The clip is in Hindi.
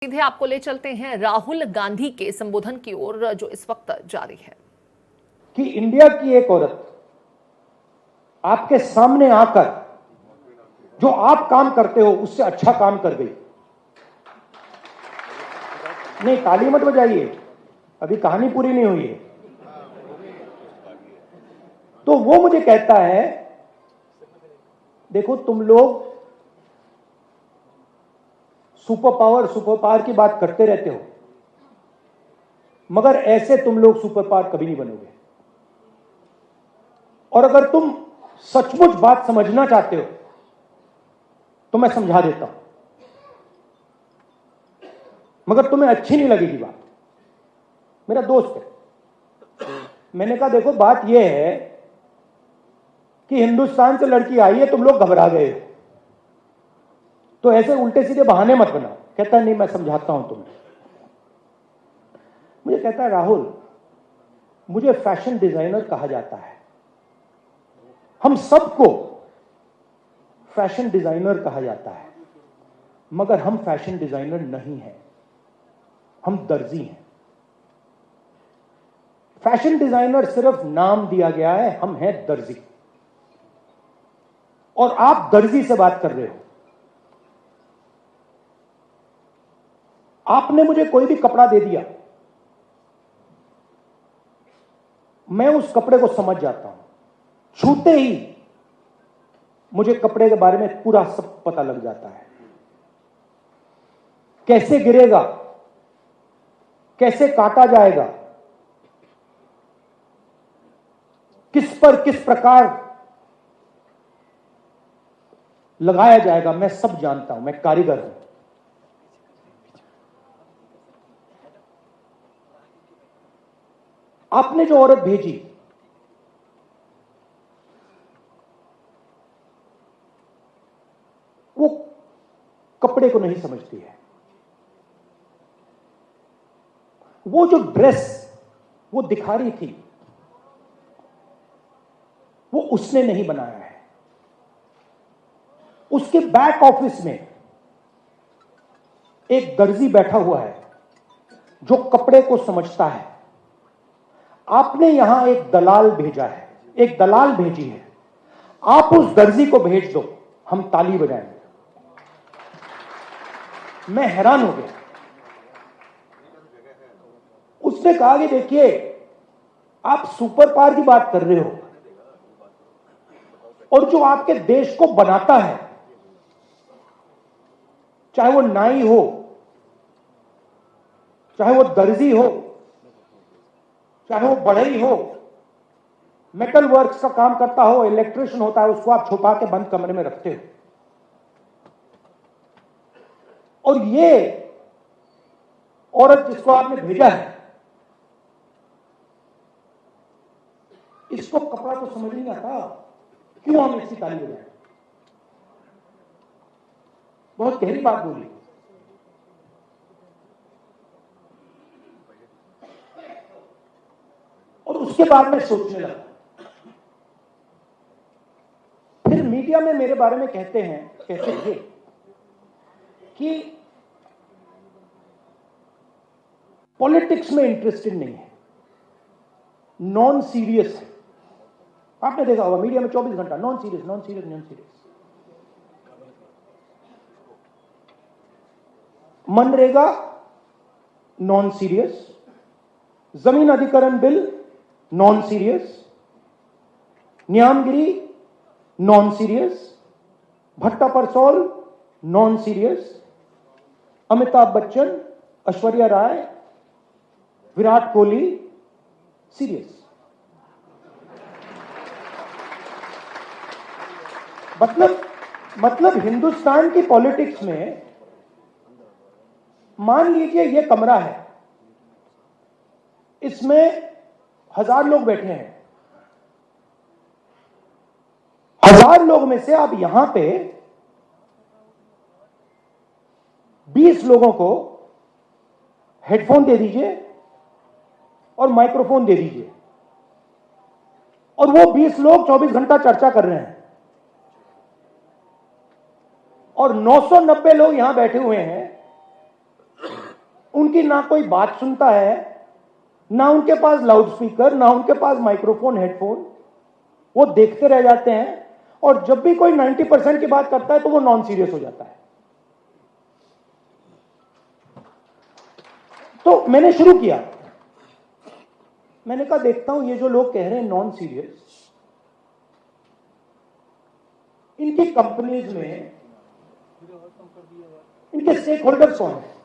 सीधे आपको ले चलते हैं राहुल गांधी के संबोधन की ओर जो इस वक्त जारी है कि इंडिया की एक औरत आपके सामने आकर जो आप काम करते हो उससे अच्छा काम कर गई। नहीं, ताली मत बजाइए, अभी कहानी पूरी नहीं हुई है। तो वो मुझे कहता है, देखो तुम लोग सुपर पावर की बात करते रहते हो, मगर ऐसे तुम लोग सुपर पावर कभी नहीं बनोगे। और अगर तुम सचमुच बात समझना चाहते हो तो मैं समझा देता हूं, मगर तुम्हें अच्छी नहीं लगेगी बात। मेरा दोस्त है, मैंने कहा देखो बात यह है कि हिंदुस्तान से लड़की आई है, तुम लोग घबरा गए हो, तो ऐसे उल्टे सीधे बहाने मत बनाओ। कहता है नहीं, मैं समझाता हूं तुम्हें। मुझे कहता है राहुल, मुझे फैशन डिजाइनर कहा जाता है, हम सबको फैशन डिजाइनर कहा जाता है, मगर हम फैशन डिजाइनर नहीं हैं, हम दर्जी हैं। फैशन डिजाइनर सिर्फ नाम दिया गया है, हम हैं दर्जी। और आप दर्जी से बात कर रहे हो। आपने मुझे कोई भी कपड़ा दे दिया, मैं उस कपड़े को समझ जाता हूं, छूते ही मुझे कपड़े के बारे में पूरा सब पता लग जाता है। कैसे गिरेगा, कैसे काटा जाएगा, किस पर किस प्रकार लगाया जाएगा, मैं सब जानता हूं, मैं कारीगर हूं। आपने जो औरत भेजी वो कपड़े को नहीं समझती है। वो जो ड्रेस वो दिखा रही थी वो उसने नहीं बनाया है। उसके बैक ऑफिस में एक दर्जी बैठा हुआ है जो कपड़े को समझता है। आपने यहां एक दलाल भेजा है, एक दलाल भेजी है, आप उस दर्जी को भेज दो, हम ताली बजाएंगे। मैं हैरान हो गया। उसने कहा कि देखिए आप सुपर पावर की बात कर रहे हो, और जो आपके देश को बनाता है, चाहे वो नाई हो, चाहे वो दर्जी हो, चाहे वो बढ़ई हो, मेटल वर्क्स का काम करता हो, इलेक्ट्रिशियन होता है, उसको आप छुपा के बंद कमरे में रखते हो। और ये औरत जिसको आपने भेजा है, इसको कपड़ा तो समझ नहीं आता, क्यों हम इसकी ताली बजाएं? बहुत गहरी बात बोली। और उसके बाद मैं सोचने लगा। फिर मीडिया में मेरे बारे में कहते थे कि पॉलिटिक्स में इंटरेस्टेड नहीं है, नॉन सीरियस है। आपने देखा होगा मीडिया में 24 घंटा non serious. MNREGA non serious, जमीन अधिग्रहण bill non serious, Niyamgiri non serious, Bhatta Parsaul non serious, Amitabh Bachchan, Aishwarya Rai, Virat Kohli serious. मतलब हिंदुस्तान की पॉलिटिक्स में मान लीजिए ये कमरा है, इसमें 1000 लोग बैठे हैं। 1000 लोग में से आप यहां पे 20 लोगों को हेडफोन दे दीजिए और माइक्रोफोन दे दीजिए, और वो 20 लोग 24 घंटा चर्चा कर रहे हैं, और 990 लोग यहां बैठे हुए हैं उनकी ना कोई बात सुनता है, ना उनके पास लाउड स्पीकर, ना उनके पास माइक्रोफोन, हेडफोन। वो देखते रह जाते हैं और जब भी कोई 90% की बात करता है तो वो नॉन सीरियस हो जाता है। तो मैंने शुरू किया, मैंने कहा देखता हूं ये जो लोग कह रहे हैं नॉन सीरियस, इनकी कंपनीज में इनके स्टेक होल्डर्स कौन है।